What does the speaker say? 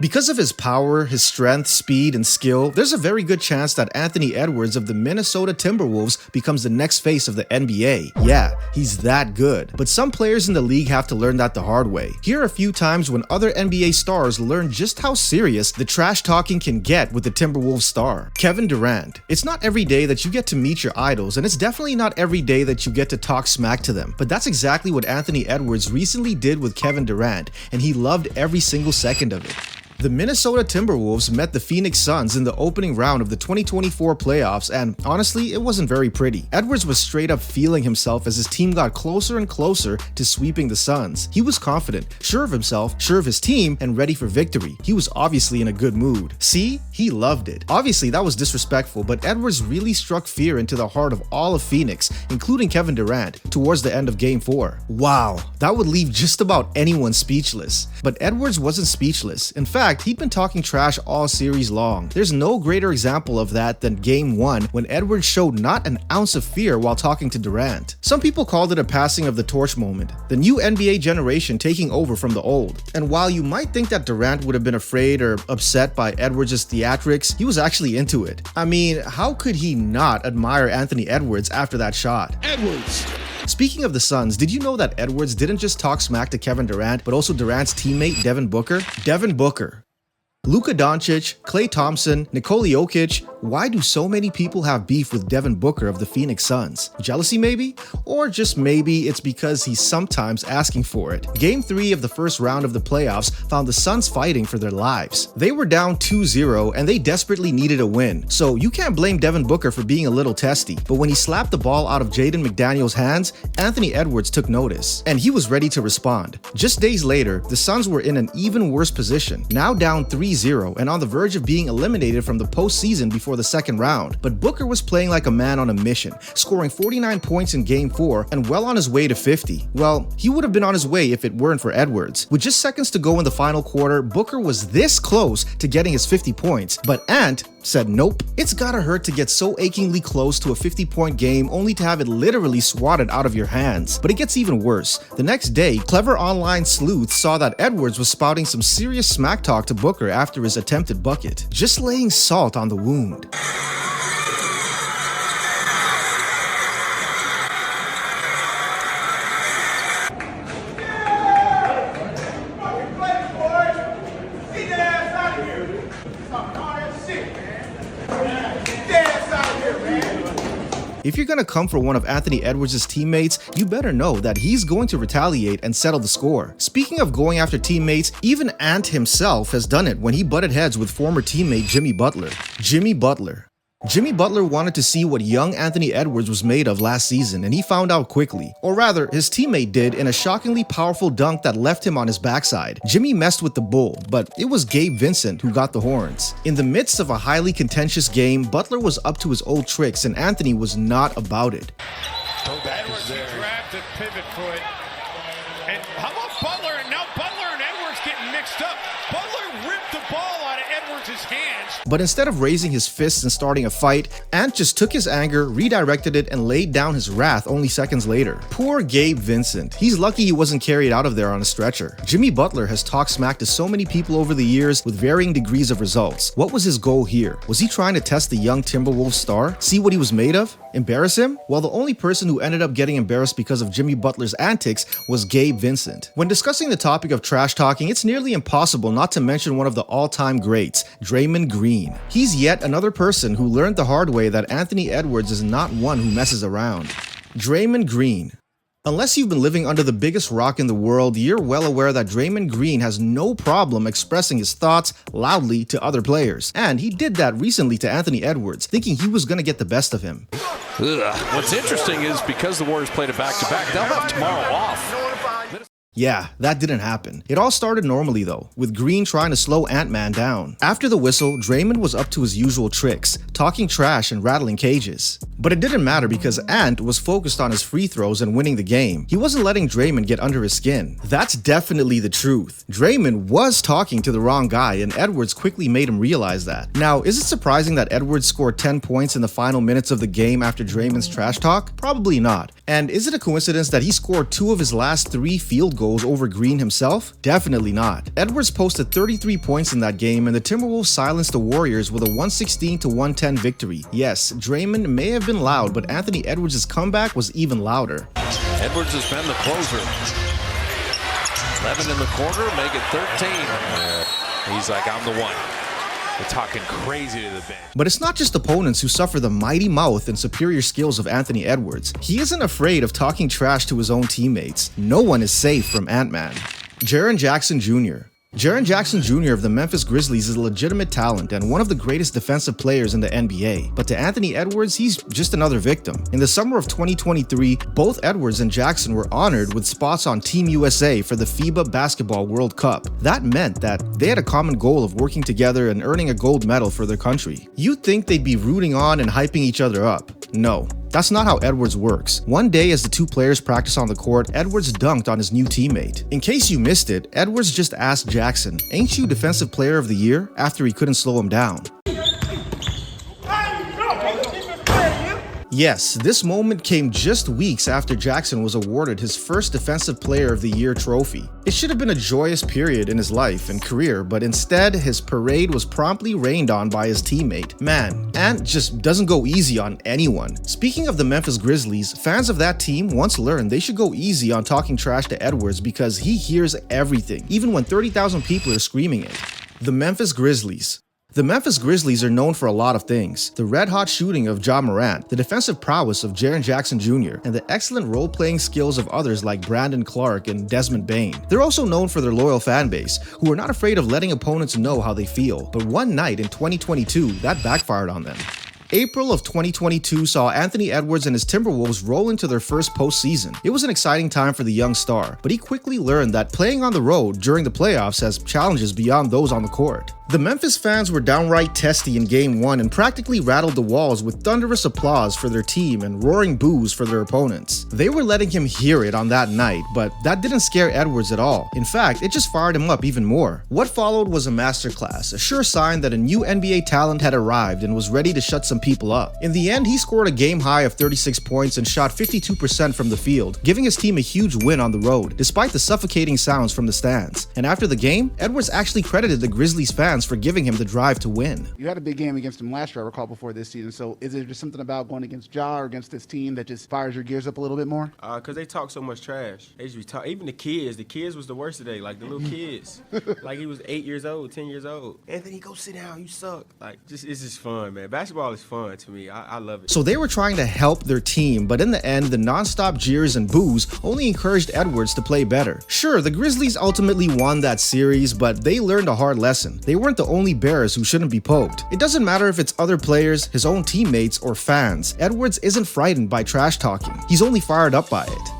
Because of his power, his strength, speed, and skill, there's a very good chance that Anthony Edwards of the Minnesota Timberwolves becomes the next face of the NBA. Yeah, he's that good. But some players in the league have to learn that the hard way. Here are a few times when other NBA stars learn just how serious the trash talking can get with the Timberwolves star. Kevin Durant. It's not every day that you get to meet your idols, and it's definitely not every day that you get to talk smack to them. But that's exactly what Anthony Edwards recently did with Kevin Durant, and he loved every single second of it. The Minnesota Timberwolves met the Phoenix Suns in the opening round of the 2024 playoffs, and honestly, it wasn't very pretty. Edwards was straight up feeling himself as his team got closer and closer to sweeping the Suns. He was confident, sure of himself, sure of his team, and ready for victory. He was obviously in a good mood. See? He loved it. Obviously, that was disrespectful, but Edwards really struck fear into the heart of all of Phoenix, including Kevin Durant, towards the end of Game 4. Wow, that would leave just about anyone speechless. But Edwards wasn't speechless. In fact, he'd been talking trash all series long. There's no greater example of that than Game 1 when Edwards showed not an ounce of fear while talking to Durant. Some people called it a passing of the torch moment, the new NBA generation taking over from the old. And while you might think that Durant would have been afraid or upset by Edwards' theatrics, he was actually into it. I mean, how could he not admire Anthony Edwards after that shot? Edwards! Speaking of the Suns, did you know that Edwards didn't just talk smack to Kevin Durant, but also Durant's teammate Devin Booker? Devin Booker. Luka Doncic, Klay Thompson, Nikola Jokic. Why do so many people have beef with Devin Booker of the Phoenix Suns? Jealousy maybe? Or just maybe it's because he's sometimes asking for it. Game 3 of the first round of the playoffs found the Suns fighting for their lives. They were down 2-0 and they desperately needed a win. So you can't blame Devin Booker for being a little testy. But when he slapped the ball out of Jaden McDaniels' hands, Anthony Edwards took notice. And he was ready to respond. Just days later, the Suns were in an even worse position, now down 3-0 and on the verge of being eliminated from the postseason before the second round. But Booker was playing like a man on a mission, scoring 49 points in Game 4 and well on his way to 50. Well, he would have been on his way if it weren't for Edwards. With just seconds to go in the final quarter, Booker was this close to getting his 50 points, but Ant said nope. It's gotta hurt to get so achingly close to a 50-point game only to have it literally swatted out of your hands. But it gets even worse. The next day, clever online sleuths saw that Edwards was spouting some serious smack talk to Booker after his attempted bucket, just laying salt on the wound. If you're gonna come for one of Anthony Edwards' teammates, you better know that he's going to retaliate and settle the score. Speaking of going after teammates, even Ant himself has done it when he butted heads with former teammate Jimmy Butler. Jimmy Butler wanted to see what young Anthony Edwards was made of last season, and he found out quickly. Or rather, his teammate did in a shockingly powerful dunk that left him on his backside. Jimmy messed with the bull, but it was Gabe Vincent who got the horns. In the midst of a highly contentious game, Butler was up to his old tricks, and Anthony was not about it. Edwards grabbed the pivot foot. And how about Butler? And now Butler and Edwards getting mixed up. Butler ripped the ball out of Edwards' hands. But instead of raising his fists and starting a fight, Ant just took his anger, redirected it, and laid down his wrath only seconds later. Poor Gabe Vincent. He's lucky he wasn't carried out of there on a stretcher. Jimmy Butler has talked smack to so many people over the years with varying degrees of results. What was his goal here? Was he trying to test the young Timberwolves star? See what he was made of? Embarrass him? Well, the only person who ended up getting embarrassed because of Jimmy Butler's antics was Gabe Vincent. When discussing the topic of trash talking, it's nearly impossible not to mention one of the all-time greats, Draymond Green. He's yet another person who learned the hard way that Anthony Edwards is not one who messes around. Draymond Green. Unless you've been living under the biggest rock in the world, you're well aware that Draymond Green has no problem expressing his thoughts loudly to other players. And he did that recently to Anthony Edwards, thinking he was gonna get the best of him. What's interesting is because the Warriors played a back-to-back, they'll have tomorrow off. Yeah, that didn't happen. It all started normally though, with Green trying to slow Ant-Man down. After the whistle, Draymond was up to his usual tricks, talking trash and rattling cages. But it didn't matter because Ant was focused on his free throws and winning the game. He wasn't letting Draymond get under his skin. That's definitely the truth. Draymond was talking to the wrong guy, and Edwards quickly made him realize that. Now, is it surprising that Edwards scored 10 points in the final minutes of the game after Draymond's trash talk? Probably not. And is it a coincidence that he scored 2 of his last 3 field goals over Green himself? Definitely not. Edwards posted 33 points in that game, and the Timberwolves silenced the Warriors with a 116-110 victory. Yes, Draymond may have been loud, but Anthony Edwards' comeback was even louder. Edwards has been the closer. 11 in the quarter, make it 13. He's like, I'm the one. They're talking crazy to the bench. But it's not just opponents who suffer the mighty mouth and superior skills of Anthony Edwards. He isn't afraid of talking trash to his own teammates. No one is safe from Ant-Man. Jaren Jackson Jr. Jaren Jackson Jr. of the Memphis Grizzlies is a legitimate talent and one of the greatest defensive players in the NBA. But to Anthony Edwards, he's just another victim. In the summer of 2023, both Edwards and Jackson were honored with spots on Team USA for the FIBA Basketball World Cup. That meant that they had a common goal of working together and earning a gold medal for their country. You'd think they'd be rooting on and hyping each other up. No. That's not how Edwards works. One day as the two players practice on the court, Edwards dunked on his new teammate. In case you missed it, Edwards just asked Jackson, "Ain't you Defensive Player of the Year?" after he couldn't slow him down. Yes, this moment came just weeks after Jackson was awarded his first Defensive Player of the Year trophy. It should have been a joyous period in his life and career, but instead, his parade was promptly rained on by his teammate. Man, Ant just doesn't go easy on anyone. Speaking of the Memphis Grizzlies, fans of that team once learned they should go easy on talking trash to Edwards because he hears everything, even when 30,000 people are screaming it. The Memphis Grizzlies. The Memphis Grizzlies are known for a lot of things. The red-hot shooting of Ja Morant, the defensive prowess of Jaren Jackson Jr., and the excellent role-playing skills of others like Brandon Clark and Desmond Bane. They're also known for their loyal fan base, who are not afraid of letting opponents know how they feel. But one night in 2022, that backfired on them. April of 2022 saw Anthony Edwards and his Timberwolves roll into their first postseason. It was an exciting time for the young star, but he quickly learned that playing on the road during the playoffs has challenges beyond those on the court. The Memphis fans were downright testy in Game 1 and practically rattled the walls with thunderous applause for their team and roaring boos for their opponents. They were letting him hear it on that night, but that didn't scare Edwards at all. In fact, it just fired him up even more. What followed was a masterclass, a sure sign that a new NBA talent had arrived and was ready to shut some people up. In the end, he scored a game high of 36 points and shot 52% from the field, giving his team a huge win on the road, despite the suffocating sounds from the stands. And after the game, Edwards actually credited the Grizzlies fans for giving him the drive to win. You had a big game against him last year, I recall, before this season. So is there just something about going against Ja or against this team that just fires your gears up a little bit more? Because they talk so much trash. They just be talk. Even the kids was the worst today. Like the little kids. Like he was 8 years old, 10 years old. Anthony, go sit down. You suck. Like it's just fun, man. Basketball is fun to me. I love it. So they were trying to help their team, but in the end, the nonstop jeers and boos only encouraged Edwards to play better. Sure, the Grizzlies ultimately won that series, but they learned a hard lesson. They weren't the only Bears who shouldn't be poked. It doesn't matter if it's other players, his own teammates, or fans. Edwards isn't frightened by trash talking. He's only fired up by it.